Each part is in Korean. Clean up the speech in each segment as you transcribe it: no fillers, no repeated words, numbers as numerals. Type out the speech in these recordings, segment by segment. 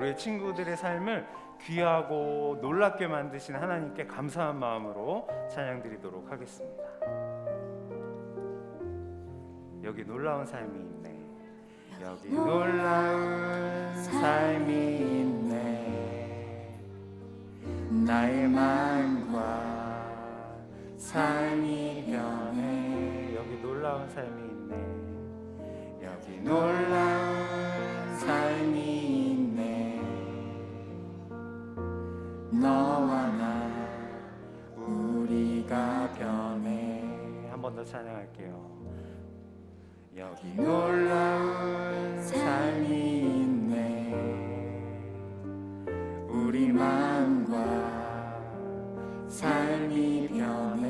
우리 친구들의 삶을 귀하고 놀랍게 만드신 하나님께 감사한 마음으로 찬양드리도록 하겠습니다. 여기 놀라운 삶이 있네. 여기 놀라운 삶이 있네. 나의 마음과 삶이 변해. 여기 놀라운 삶이 있네. 여기 놀라운 삶이 있네. 너와 나 우리가 변해. 한 번 더 찬양할게요. 여기 놀라운 삶이 있네. 우리 마음과 삶이 변해.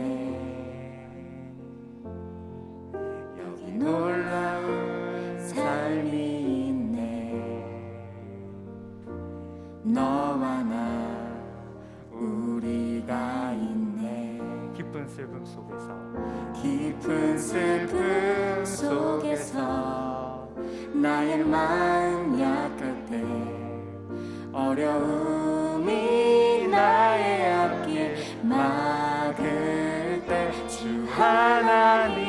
여기 놀라운 삶이 있네. 너와 나 우리가 있네. 깊은 슬픔 속에서 깊은 슬픔 속에서 나의 마음 약할 때 어려움이 나의 앞길 막을 때 주 하나님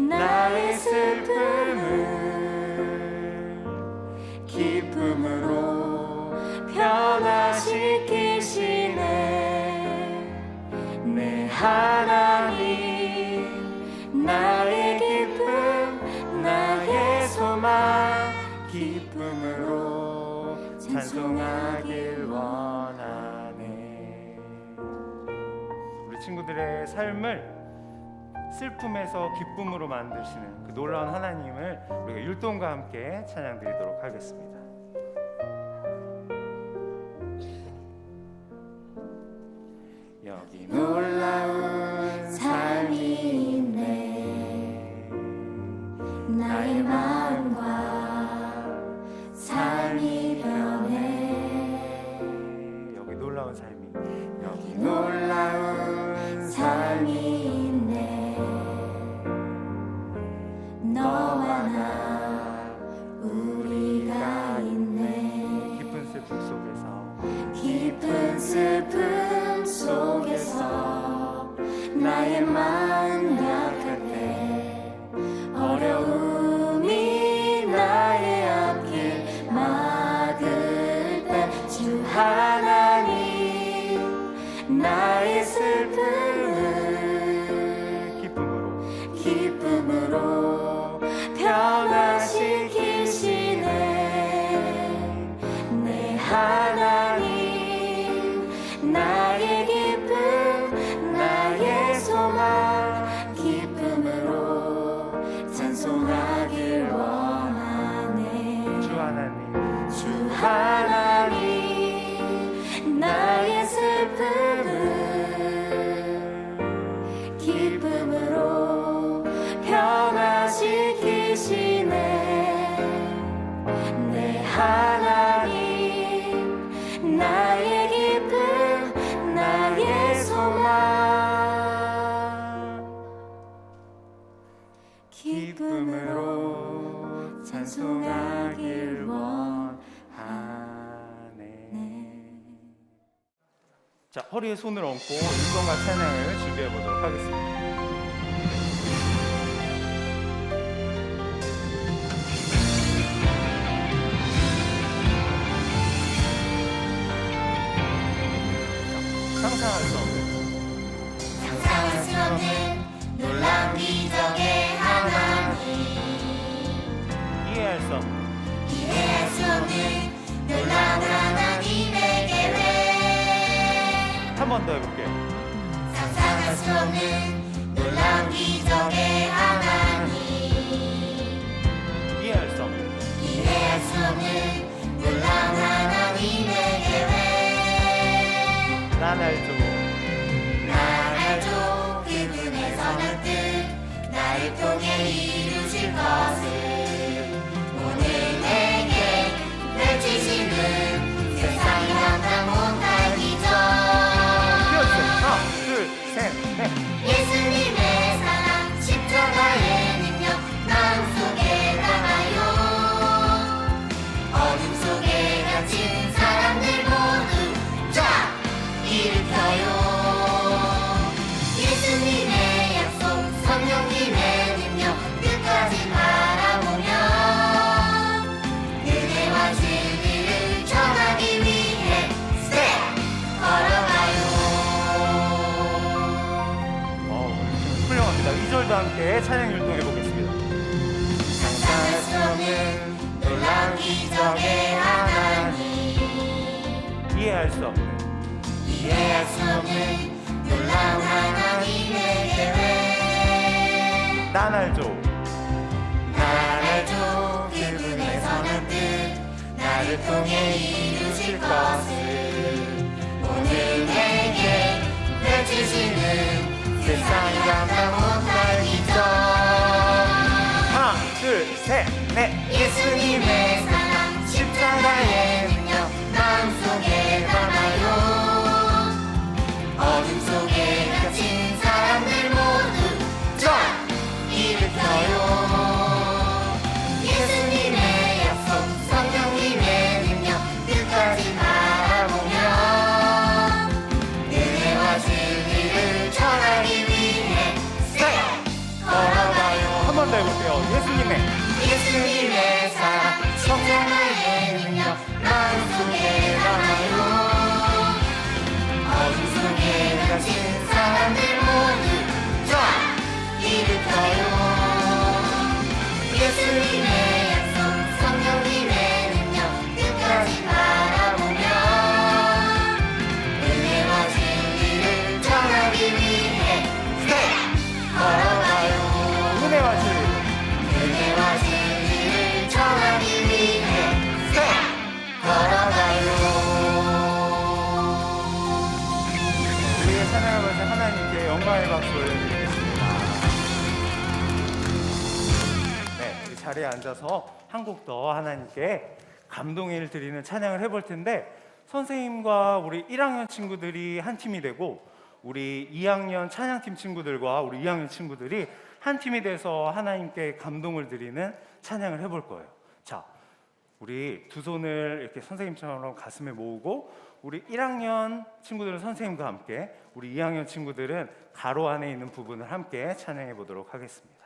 나의 슬픔을 기쁨으로 변화시키시네. 내 하나님 나의 기쁨 나의 소망 기쁨으로 찬송하길 원하네. 우리 친구들의 삶을 슬픔에서 기쁨으로 만드시는 그 놀라운 하나님을 우리가 율동과 함께 찬양드리도록 하겠습니다. 여기 놀라운 삶이 있네. 나의 마음과 삶이 변해. 여기 놀라운 삶이 여기 놀라운 삶이 있네. 너와 나 우리가 있네. 깊은 슬픔 속에서 깊은 슬픔 속에서 나의 마음 약할 때 어려움이 나의 앞길 막을 때 주 하나님 나의 슬픔을 기쁨으로 변화시키시네. 내 하나님 나의 기쁨 나의 소망 기쁨으로 찬송하길 원하네. 주 하나님 나의 슬픔을 기쁨으로 변화시키시네. 내 하나님 나의 기쁨 나의 소망 기쁨으로 찬송하길 원하네. 자, 허리에 손을 얹고 율동과 찬양을 준비해 보도록 하겠습니다. 상상할 수 없는 놀라운 기적의 하나님, 이해할 수 없는 이해할 수 없는 놀라운 하나님의 계획, 한 번 더 해볼게. 상상할 수 없는 놀라운 기적의 하나님, 이해할 수 없는 이해할 수 없는 놀라운 하나님의 계획, 난 알죠. 난 알죠. 그분의 선한 뜻 나를 통해 이루실 것을 오늘 내게 펼치시는 세상이 감당 못할 기적. 하나, 둘, 셋, 넷. 예수님의 사랑 십자가의 능력 마음속에 담아요. 어둠 속에 함께 찬양 율동해 보겠습니다. 상상할 수 없는 놀라운 기적의 하나님, 이해할 수 없는 이해할 수 없는 놀라운 하나님의 계획. 난 알죠. 난 알죠. 그분의 선한 뜻 나를 통해 이루실 것을. 오늘 내게 펼치시는 세상이 감당 못할 기적. 하나, 둘, 셋, 넷. 예수님의 사랑 십자가의 능력 마음속에 담아요. 어둠 속에 갇힌 사람들 모두 쫙 일으켜요. 예수님의 약속 성령님의 능력 끝까지 바라보며 은혜와 진리를 전하기 위해 걸어가요. 한 번 더 해볼게요. 예수님의 사랑 성령의 능력 마음속에 담아요. 어둠 속에 갇힌 사람들 모두 쫙 일으켜요. 예수님의 약속 성령님의 능력 끝까지 바라보며 은혜와 진리를 전하기 위해 걸어가요. 은혜와 진리. 은혜와 진리를 전하기 위해 걸어가요. 우리의 찬양을 받은 하나님께 영광의 박수 올려드리겠습니다. 네, 우리 자리에 앉아서 한 곡 더 하나님께 감동을 드리는 찬양을 해볼 텐데, 선생님과 우리 1학년 친구들이 한 팀이 되고 우리 2학년 찬양팀 친구들과 우리 2학년 친구들이 한 팀이 돼서 하나님께 감동을 드리는 찬양을 해볼 거예요. 자, 우리 두 손을 이렇게 선생님처럼 가슴에 모으고 우리 1학년 친구들은 선생님과 함께, 우리 2학년 친구들은 가로 안에 있는 부분을 함께 찬양해 보도록 하겠습니다.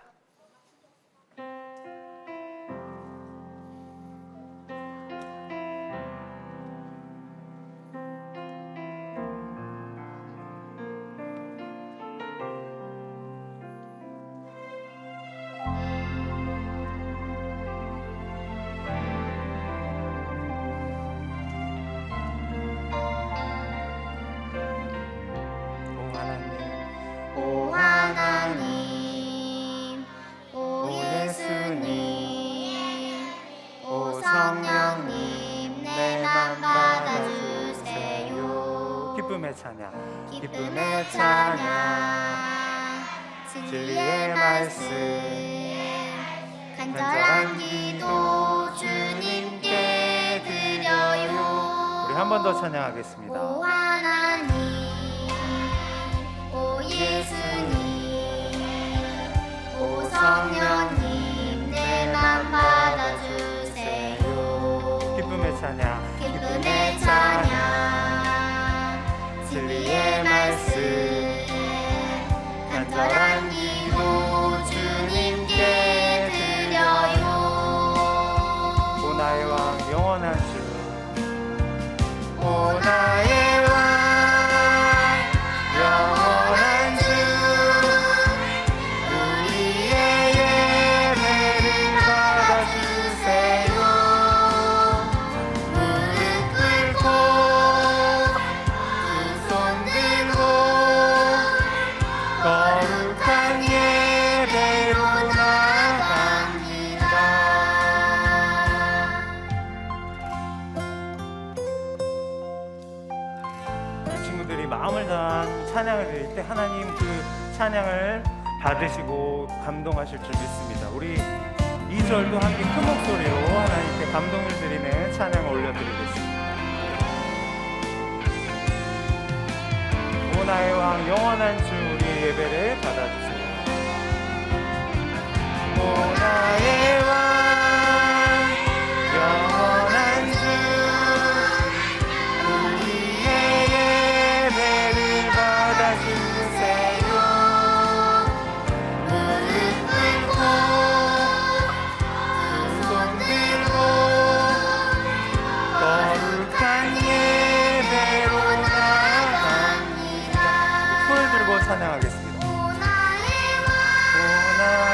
오 하나님, 오 예수님, 오 성령님, 내 맘 받아주세요. 기쁨의 찬양, 기쁨의 찬양, 진리의 말씀, 간절한 기도 주님께 드려요. 우리 한 번 더 찬양하겠습니다. 오 하나님, 오 예수님, 오 성령님, 내 맘 받아주세요. 기쁨의 찬양, 기쁨의 찬양, 진리의 말씀, 간절한 기도 주님께 드려요. 오 나의 왕 영원한 주, 오 나의 왕 영원한 주, 우리의 예배를 받아주세요. 무릎 꿇고 두 손 들고 거룩한 예배로 나아갑니다. 그 친구들이 마음을 다한 찬양을 드릴 때 하나님 그 찬양을 받으시고 감동하실 줄 믿습니다. 우리 2절도 함께 큰 목소리로 하나님께 감동을 드리는 찬양을 올려드리겠습니다. 오 나의 왕 영원한 주, 우리의 예배를 받아주세요. 오 나의 왕 영원한 주, 우리의 예배를 받아주세요. 무릎 꿇고 두 손 들고 거룩한 예배로 나아갑니다. 손을 들고 찬양하겠습니다. 오 나의 왕 오 나의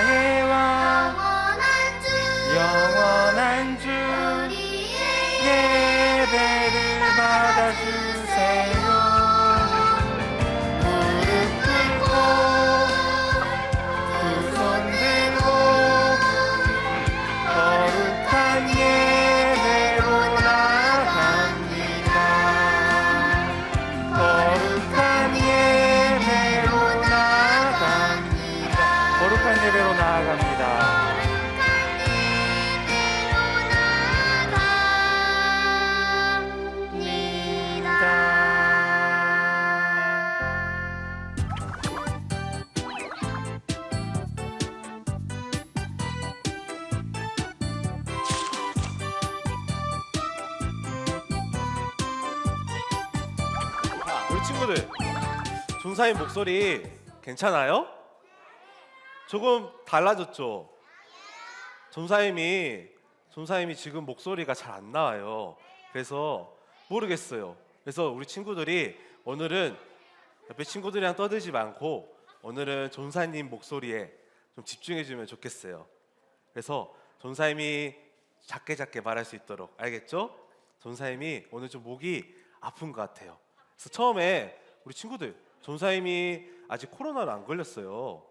친구들, 전사님 목소리 괜찮아요? 조금 달라졌죠? 전사님이 지금 목소리가 잘 안 나와요. 그래서 모르겠어요. 그래서 우리 친구들이 오늘은 옆에 친구들이랑 떠들지 않고 오늘은 전사님 목소리에 좀 집중해 주면 좋겠어요. 그래서 전사님이 작게 말할 수 있도록, 알겠죠? 전사님이 오늘 좀 목이 아픈 것 같아요. 그래서 처음에 우리 친구들, 전사님이 아직 코로나를 안 걸렸어요.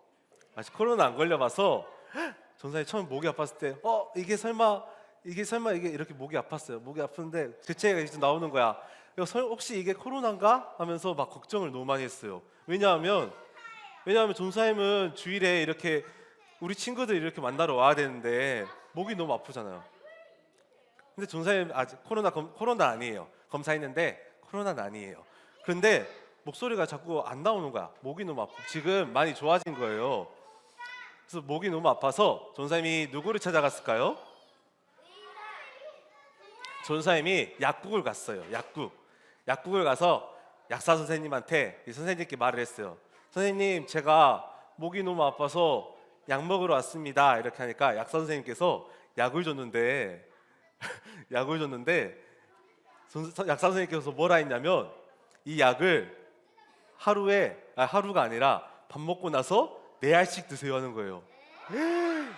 아직 코로나 안 걸려봐서 전사님 처음 목이 아팠을 때 이게 설마 이게 이렇게 목이 아팠어요. 목이 아픈데 재채기가 이제 나오는 거야. 혹시 이게 코로나인가 하면서 막 걱정을 너무 많이 했어요. 왜냐하면 전사님은 주일에 이렇게 우리 친구들 이렇게 만나러 와야 되는데 목이 너무 아프잖아요. 근데 전사님 아직 코로나 아니에요. 검사했는데 코로나는 아니에요. 그런데 목소리가 자꾸 안 나오는 거야. 목이 너무 아프고 지금 많이 좋아진 거예요. 그래서 목이 너무 아파서 전사님이 누구를 찾아갔을까요? 전사님이 약국을 갔어요. 약국을 가서 약사 선생님한테 이 선생님께 말을 했어요. 선생님, 제가 목이 너무 아파서 약 먹으러 왔습니다. 이렇게 하니까 약사 선생님께서 약을 줬는데 약사 선생님께서 뭐라 했냐면 이 약을 하루가 아니라 밥 먹고 나서 4알씩 드세요 하는 거예요.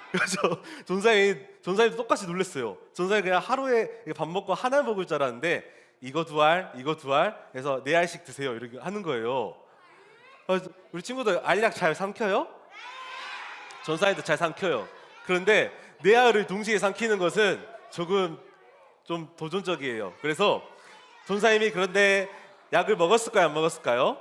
그래서 전사님도 똑같이 놀랐어요. 전사님 그냥 하루에 밥 먹고 하나 먹을 줄 알았는데 이거 2알 해서 4알씩 드세요 이렇게 하는 거예요. 우리 친구들 알약 잘 삼켜요? 전사님도 잘 삼켜요. 그런데 4알을 동시에 삼키는 것은 조금 좀 도전적이에요. 그래서 전사님이 그런데 약을 먹었을까요? 안 먹었을까요?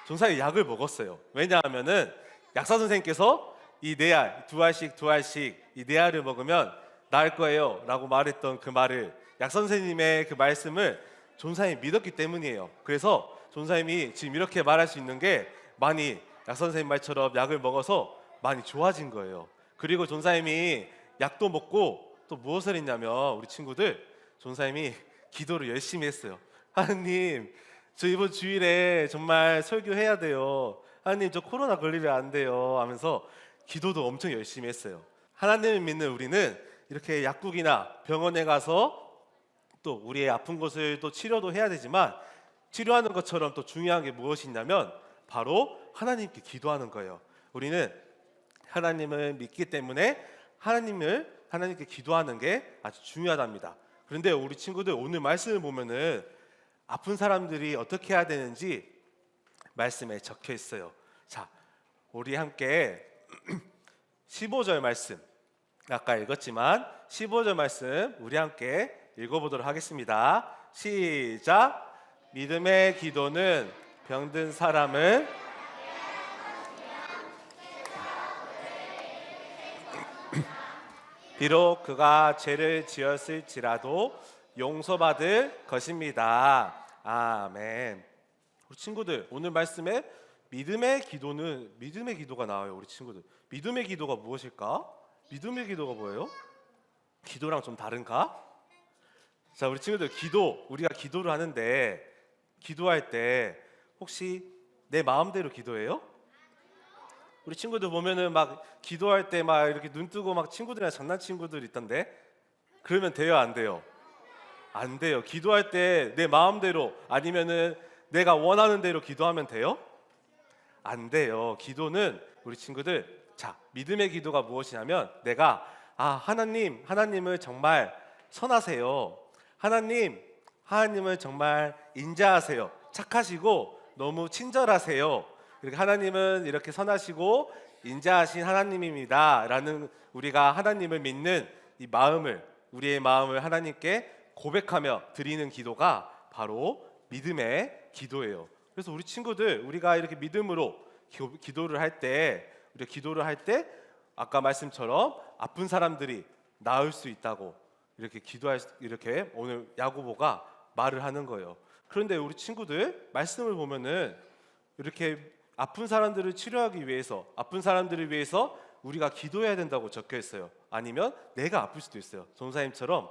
전사님이 약을 먹었어요. 왜냐하면은 약사 선생님께서 이 4알, 2알씩 이 4알을 먹으면 나을 거예요 라고 말했던 그 말을, 약사 선생님의 그 말씀을 전사님이 믿었기 때문이에요. 그래서 전사님이 지금 이렇게 말할 수 있는 게 많이 약사 선생님 말처럼 약을 먹어서 많이 좋아진 거예요. 그리고 전사님이 약도 먹고 또 무엇을 했냐면 우리 친구들, 전사님이 기도를 열심히 했어요. 하느님, 저 이번 주일에 정말 설교해야 돼요. 하나님, 저 코로나 걸리면 안 돼요 하면서 기도도 엄청 열심히 했어요. 하나님을 믿는 우리는 이렇게 약국이나 병원에 가서 또 우리의 아픈 것을 또 치료도 해야 되지만 치료하는 것처럼 또 중요한 게 무엇이냐면 바로 하나님께 기도하는 거예요. 우리는 하나님을 믿기 때문에 하나님께 기도하는 게 아주 중요하답니다. 그런데 우리 친구들 오늘 말씀을 보면은 아픈 사람들이 어떻게 해야 되는지 말씀에 적혀 있어요. 자, 우리 함께 15절 말씀, 아까 읽었지만 15절 말씀 우리 함께 읽어보도록 하겠습니다. 시작. 믿음의 기도는 병든 사람을 비록 그가 죄를 지었을지라도 용서받을 것입니다. 아멘. 우리 친구들, 오늘 말씀에 믿음의 기도가 나와요. 우리 친구들, 믿음의 기도가 무엇일까? 믿음의 기도가 뭐예요? 기도랑 좀 다른가? 자, 우리 친구들, 우리가 기도를 하는데 기도할 때 혹시 내 마음대로 기도해요? 우리 친구들 보면은 막 기도할 때 막 이렇게 눈 뜨고 막 친구들이랑 장난친 친구들 있던데, 그러면 돼요, 안 돼요? 안 돼요. 기도할 때 내 마음대로 아니면은 내가 원하는 대로 기도하면 돼요? 안 돼요. 기도는 우리 친구들, 자, 믿음의 기도가 무엇이냐면 내가 하나님을 정말 선하세요. 하나님을 정말 인자하세요. 착하시고 너무 친절하세요. 그러니까 하나님은 이렇게 선하시고 인자하신 하나님입니다 라는, 우리가 하나님을 믿는 이 마음을, 우리의 마음을 하나님께 고백하며 드리는 기도가 바로 믿음의 기도예요. 그래서 우리 친구들, 우리가 이렇게 믿음으로 기도를 할 때 아까 말씀처럼 아픈 사람들이 나을 수 있다고 이렇게 오늘 야고보가 말을 하는 거예요. 그런데 우리 친구들 말씀을 보면은 이렇게 아픈 사람들을 치료하기 위해서, 아픈 사람들을 위해서 우리가 기도해야 된다고 적혀 있어요. 아니면 내가 아플 수도 있어요. 전사님처럼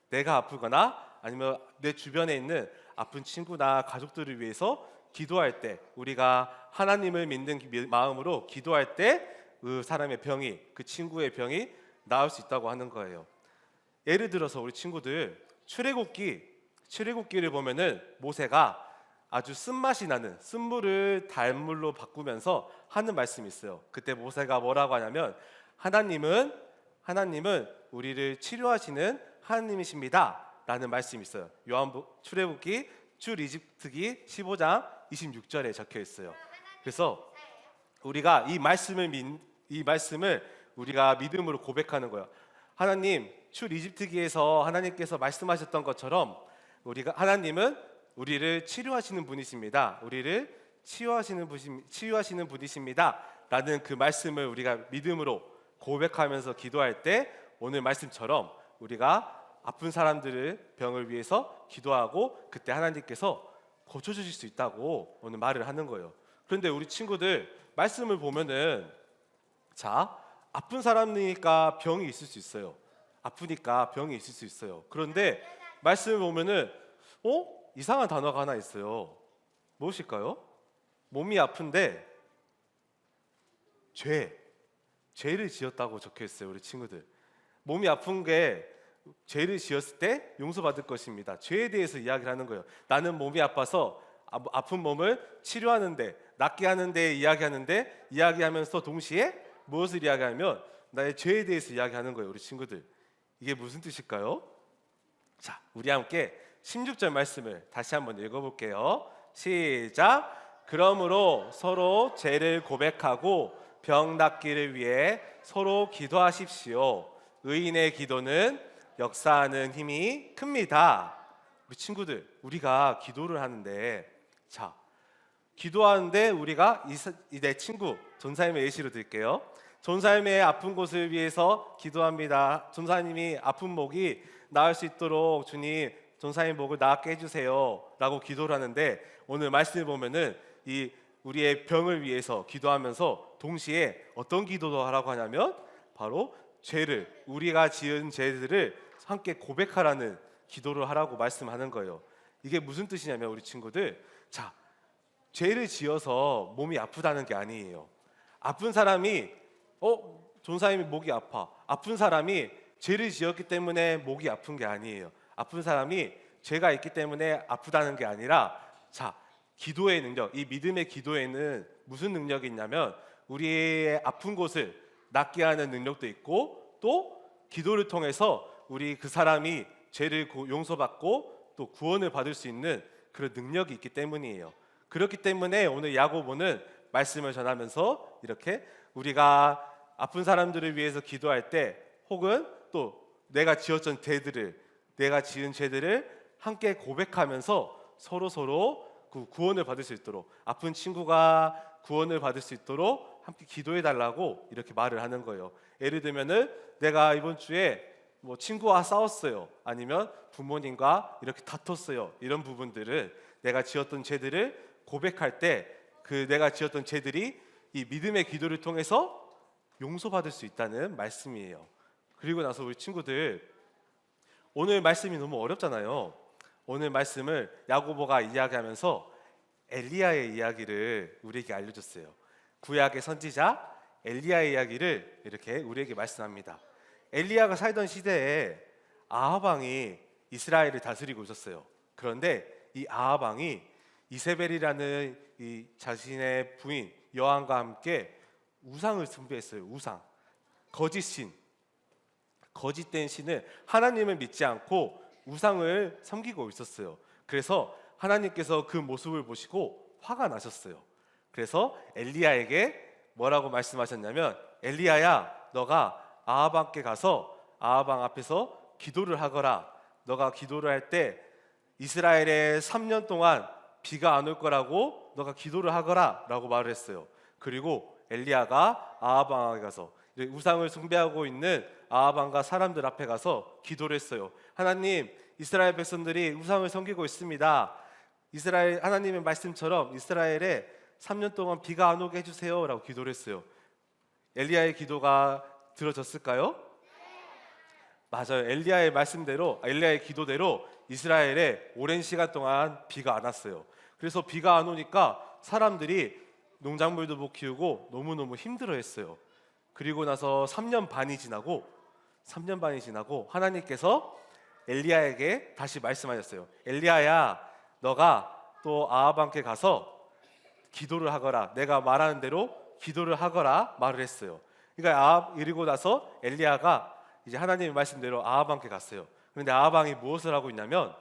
내가 아프거나 아니면 내 주변에 있는 아픈 친구나 가족들을 위해서 기도할 때, 우리가 하나님을 믿는 마음으로 기도할 때 그 사람의 병이, 그 친구의 병이 나을 수 있다고 하는 거예요. 예를 들어서 우리 친구들 출애굽기를 보면은 모세가 아주 쓴맛이 나는 쓴물을 달물로 바꾸면서 하는 말씀이 있어요. 그때 모세가 뭐라고 하냐면 하나님은 우리를 치료하시는 하나님이십니다 라는 말씀이 있어요. 출애굽기 출 이집트기 15장 26절에 적혀 있어요. 그래서 우리가 이 말씀을 우리가 믿음으로 고백하는 거예요. 하나님, 출 이집트기에서 하나님께서 말씀하셨던 것처럼 하나님은 우리를 치료하시는 분이십니다. 우리를 치유하시는 분이십니다. 라는 그 말씀을 우리가 믿음으로 고백하면서 기도할 때 오늘 말씀처럼 우리가 아픈 사람들의 병을 위해서 기도하고 그때 하나님께서 고쳐주실 수 있다고 오늘 말을 하는 거예요. 그런데 우리 친구들 말씀을 보면은 아픈 사람이니까 병이 있을 수 있어요. 아프니까 병이 있을 수 있어요. 그런데 말씀을 보면은 이상한 단어가 하나 있어요. 무엇일까요? 몸이 아픈데 죄를 지었다고 적혀 있어요. 우리 친구들 몸이 아픈 게 죄를 지었을 때 용서받을 것입니다. 죄에 대해서 이야기를 하는 거예요. 나는 몸이 아파서 아픈 몸을 치료하는데 낫게 하는데 이야기하면서 동시에 무엇을 이야기하면 나의 죄에 대해서 이야기하는 거예요. 우리 친구들 이게 무슨 뜻일까요? 자, 우리 함께 16절 말씀을 다시 한번 읽어볼게요. 시작. 그러므로 서로 죄를 고백하고 병 낫기를 위해 서로 기도하십시오. 의인의 기도는 역사하는 힘이 큽니다. 우리 친구들, 우리가 기도를 하는데 기도하는데 우리가 내 친구 전사님의 예시로 드릴게요. 전사님의 아픈 곳을 위해서 기도합니다. 전사님이 아픈 목이 나을 수 있도록 주님 전사님 목을 낫게 해주세요 라고 기도를 하는데 오늘 말씀을 보면은 우리의 병을 위해서 기도하면서 동시에 어떤 기도도 하라고 하냐면 바로 우리가 지은 죄들을 함께 고백하라는 기도를 하라고 말씀하는 거예요. 이게 무슨 뜻이냐면 우리 친구들 죄를 지어서 몸이 아프다는 게 아니에요. 아픈 사람이 전사님이 목이 아픈 사람이 죄를 지었기 때문에 목이 아픈 게 아니에요. 아픈 사람이 죄가 있기 때문에 아프다는 게 아니라 기도의 능력, 이 믿음의 기도에는 무슨 능력이 있냐면 우리의 아픈 곳을 낫게 하는 능력도 있고 또 기도를 통해서 그 사람이 죄를 용서받고 또 구원을 받을 수 있는 그런 능력이 있기 때문이에요. 그렇기 때문에 오늘 야고보는 말씀을 전하면서 이렇게 우리가 아픈 사람들을 위해서 기도할 때 혹은 또 내가 지은 죄들을 함께 고백하면서 서로 그 구원을 받을 수 있도록 아픈 친구가 구원을 받을 수 있도록 함께 기도해 달라고 이렇게 말을 하는 거예요. 예를 들면은 내가 이번 주에 친구와 싸웠어요. 아니면 부모님과 이렇게 다퉜어요. 이런 부분들은 내가 지었던 죄들을 고백할 때 내가 지었던 죄들이 이 믿음의 기도를 통해서 용서받을 수 있다는 말씀이에요. 그리고 나서 우리 친구들 오늘 말씀이 너무 어렵잖아요. 오늘 말씀을 야고보가 이야기하면서 엘리야의 이야기를 우리에게 알려줬어요. 구약의 선지자 엘리야의 이야기를 이렇게 우리에게 말씀합니다. 엘리야가 살던 시대에 아합 왕이 이스라엘을 다스리고 있었어요. 그런데 이 아합 왕이 이세벨이라는 이 자신의 부인 여왕과 함께 우상을 숭배했어요. 거짓된 신을 하나님을 믿지 않고 우상을 섬기고 있었어요. 그래서 하나님께서 그 모습을 보시고 화가 나셨어요. 그래서 엘리야에게 뭐라고 말씀하셨냐면 엘리야야 너가 아합 왕께 가서 아합 왕 앞에서 기도를 하거라. 너가 기도를 할 때 이스라엘에 3년 동안 비가 안 올 거라고 너가 기도를 하거라 라고 말을 했어요. 그리고 엘리야가 아합 왕에게 가서 우상을 숭배하고 있는 아합 왕과 사람들 앞에 가서 기도를 했어요. 하나님, 이스라엘 백성들이 우상을 섬기고 있습니다. 이스라엘 하나님의 말씀처럼 이스라엘에 3년 동안 비가 안 오게 해주세요 라고 기도를 했어요. 엘리야의 기도가 들어졌을까요? 맞아요. 엘리야의 기도대로 이스라엘에 오랜 시간 동안 비가 안 왔어요. 그래서 비가 안 오니까 사람들이 농작물도 못 키우고 너무너무 힘들어했어요. 그리고 나서 3년 반이 지나고 하나님께서 엘리야에게 다시 말씀하셨어요. 엘리야야, 너가 또 아합 왕께 가서 기도를 하거라. 내가 말하는 대로 기도를 하거라 말을 했어요. 그러니까 아합 이르고 나서 엘리야가 이제 하나님의 말씀대로 아합 왕께 갔어요. 그런데 아합 왕이 무엇을 하고 있냐면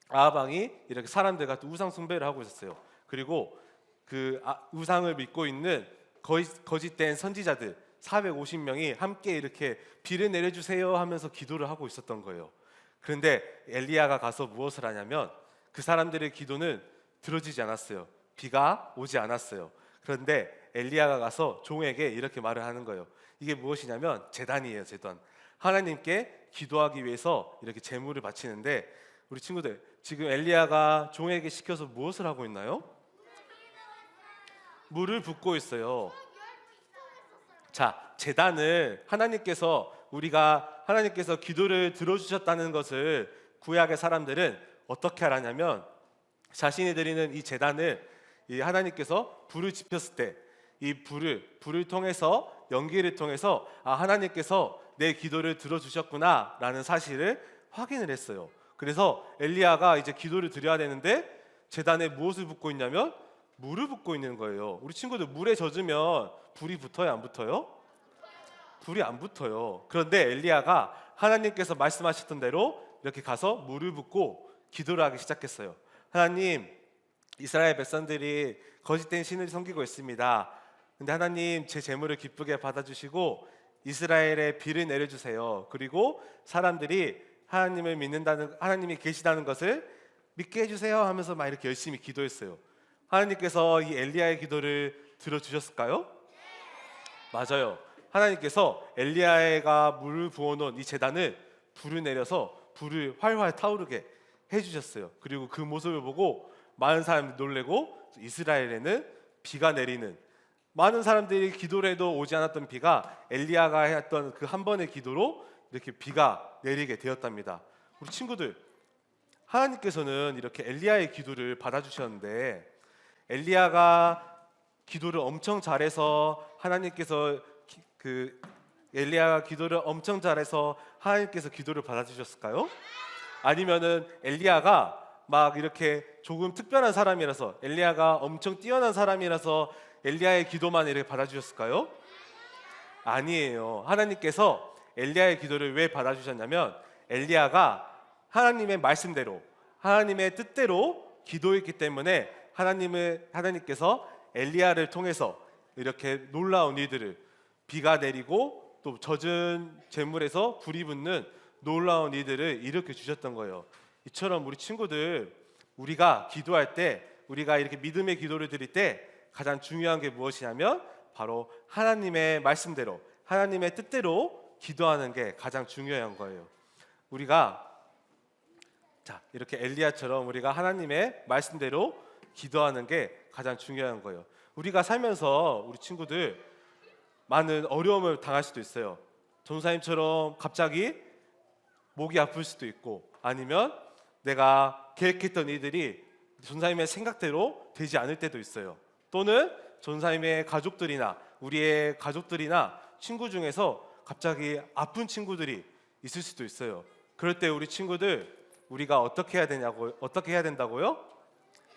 아합 왕이 이렇게 사람들과 또 우상 숭배를 하고 있었어요. 그리고 그 우상을 믿고 있는 거짓된 선지자들 450명이 함께 이렇게 비를 내려주세요 하면서 기도를 하고 있었던 거예요. 그런데 엘리야가 가서 무엇을 하냐면 그 사람들의 기도는 들어지지 않았어요. 비가 오지 않았어요. 그런데 엘리야가 가서 종에게 이렇게 말을 하는 거예요. 이게 무엇이냐면 제단이에요. 제단. 하나님께 기도하기 위해서 이렇게 제물을 바치는데 우리 친구들 지금 엘리야가 종에게 시켜서 무엇을 하고 있나요? 물을 붓고 있어요. 자, 제단을 하나님께서 기도를 들어주셨다는 것을 구약의 사람들은 어떻게 알았냐면 자신이 드리는 이 제단을 이 하나님께서 불을 지폈을 때 이 불을 통해서 연기를 통해서 하나님께서 내 기도를 들어주셨구나 라는 사실을 확인을 했어요. 그래서 엘리야가 이제 기도를 드려야 되는데 제단에 무엇을 붓고 있냐면 물을 붓고 있는 거예요. 우리 친구들 물에 젖으면 불이 붙어요, 안 붙어요? 불이 안 붙어요. 그런데 엘리야가 하나님께서 말씀하셨던 대로 이렇게 가서 물을 붓고 기도를 하기 시작했어요. 하나님, 이스라엘 백성들이 거짓된 신을 섬기고 있습니다. 근데 하나님 제 제물을 기쁘게 받아주시고 이스라엘에 비를 내려주세요. 그리고 사람들이 하나님을 믿는다는, 하나님이 계시다는 것을 믿게 해주세요 하면서 막 이렇게 열심히 기도했어요. 하나님께서 이 엘리야의 기도를 들어주셨을까요? 맞아요. 하나님께서 엘리야가 물을 부어놓은 이 제단을 불을 내려서 불을 활활 타오르게 해주셨어요. 그리고 그 모습을 보고 많은 사람들이 놀래고 이스라엘에는 비가 내리는, 많은 사람들이 기도를 해도 오지 않았던 비가 엘리야가 했던 그 한 번의 기도로 이렇게 비가 내리게 되었답니다. 우리 친구들, 하나님께서는 이렇게 엘리야의 기도를 받아주셨는데 엘리야가 기도를 엄청 잘해서 하나님께서 엘리야가 기도를 엄청 잘해서 하나님께서 기도를 받아주셨을까요? 아니면은 엘리야가 막 이렇게 조금 특별한 사람이라서, 엘리야가 엄청 뛰어난 사람이라서 엘리야의 기도만 이렇게 받아주셨을까요? 아니에요. 하나님께서 엘리야의 기도를 왜 받아주셨냐면 엘리야가 하나님의 말씀대로, 하나님의 뜻대로 기도했기 때문에 하나님께서 엘리야를 통해서 이렇게 놀라운 일들을, 비가 내리고 또 젖은 재물에서 불이 붙는 놀라운 일들을 일으켜 주셨던 거예요. 이처럼 우리 친구들, 우리가 기도할 때, 우리가 이렇게 믿음의 기도를 드릴 때 가장 중요한 게 무엇이냐면 바로 하나님의 말씀대로, 하나님의 뜻대로 기도하는 게 가장 중요한 거예요. 우리가 이렇게 엘리야처럼 우리가 하나님의 말씀대로 기도하는 게 가장 중요한 거예요. 우리가 살면서 우리 친구들 많은 어려움을 당할 수도 있어요. 전사님처럼 갑자기 목이 아플 수도 있고, 아니면 내가 계획했던 일들이 전사님의 생각대로 되지 않을 때도 있어요. 또는 전사님의 가족들이나 우리의 가족들이나 친구 중에서 갑자기 아픈 친구들이 있을 수도 있어요. 그럴 때 우리 친구들, 우리가 어떻게 해야 된다고요?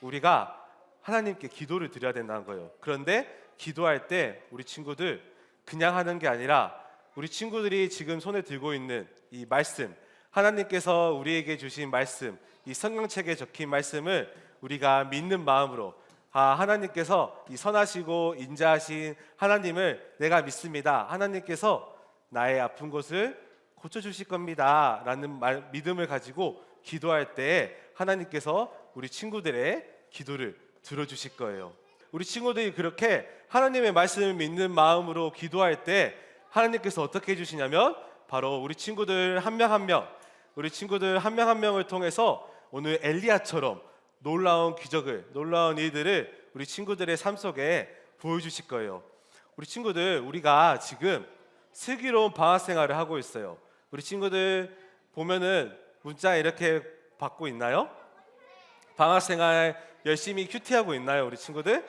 우리가 하나님께 기도를 드려야 된다는 거예요. 그런데 기도할 때 우리 친구들 그냥 하는 게 아니라 우리 친구들이 지금 손에 들고 있는 이 말씀, 하나님께서 우리에게 주신 말씀, 이 성경책에 적힌 말씀을 우리가 믿는 마음으로, 하나님께서 이 선하시고 인자하신 하나님을 내가 믿습니다. 하나님께서 나의 아픈 곳을 고쳐주실 겁니다 라는 믿음을 가지고 기도할 때 하나님께서 우리 친구들의 기도를 들어주실 거예요. 우리 친구들이 그렇게 하나님의 말씀을 믿는 마음으로 기도할 때 하나님께서 어떻게 해주시냐면 바로 우리 친구들 한 명 한 명을 통해서 오늘 엘리야처럼 놀라운 기적을, 놀라운 일들을 우리 친구들의 삶 속에 보여주실 거예요. 우리 친구들, 우리가 지금 슬기로운 방학 생활을 하고 있어요. 우리 친구들 보면은 문자 이렇게 받고 있나요? 방학 생활 열심히 큐티하고 있나요, 우리 친구들?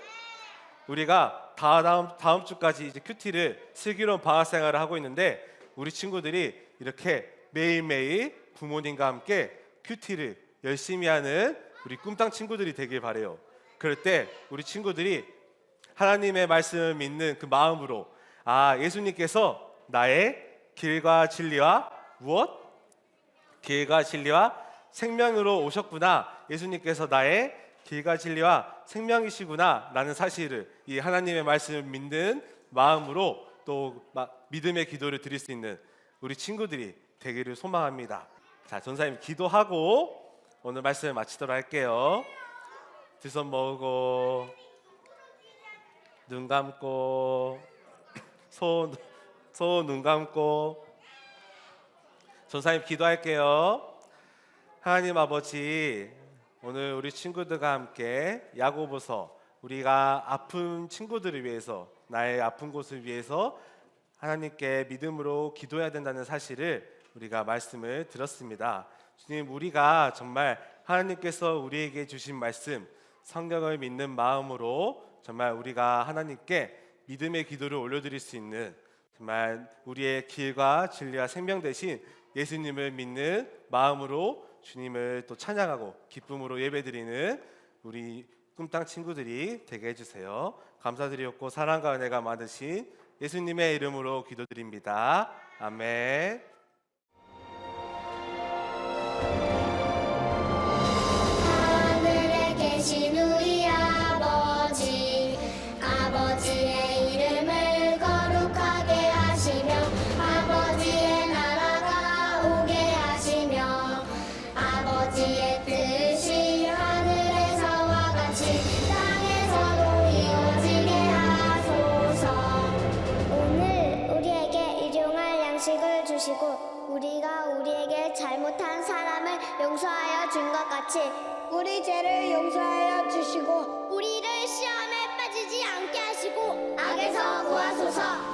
우리가 다음 주까지 이제 큐티를 슬기로운 방학 생활을 하고 있는데 우리 친구들이 이렇게 매일매일 부모님과 함께 큐티를 열심히 하는 우리 꿈땅 친구들이 되길 바래요. 그럴 때 우리 친구들이 하나님의 말씀을 믿는 그 마음으로 예수님께서 나의 길과 진리와 무엇? 길과 진리와 생명으로 오셨구나. 예수님께서 나의 길과 진리와 생명이시구나 라는 사실을 이 하나님의 말씀을 믿는 마음으로 또 믿음의 기도를 드릴 수 있는 우리 친구들이 되기를 소망합니다. 자, 전사님 기도하고 오늘 말씀을 마치도록 할게요. 두 손 모으고 눈 감고 손 눈 감고 전사님 기도할게요. 하나님 아버지, 오늘 우리 친구들과 함께 야고보서 우리가 아픈 친구들을 위해서 나의 아픈 곳을 위해서 하나님께 믿음으로 기도해야 된다는 사실을 우리가 말씀을 들었습니다. 주님, 우리가 정말 하나님께서 우리에게 주신 말씀 성경을 믿는 마음으로 정말 우리가 하나님께 믿음의 기도를 올려드릴 수 있는 정말 우리의 길과 진리와 생명 되신 예수님을 믿는 마음으로 주님을 또 찬양하고 기쁨으로 예배드리는 우리 꿈땅 친구들이 되게 해주세요. 감사드리옵고 사랑과 은혜가 많으신 예수님의 이름으로 기도드립니다. 아멘. 하늘에 계신 우리 아버지, 아버지의 이름을 거룩하게 하시며 아버지의 나라가 오게 하시며 아버지의 뜻이 하늘에서와 같이 땅에서도 이루어지게 하소서. 오늘 우리에게 일용할 양식을 주시고 우리가 우리에게 잘못한 사람을 용서하여 준 것 같이 우리 죄를 용서하여 주시고 우리를 시험에 빠지지 않게 하시고 악에서 구하소서.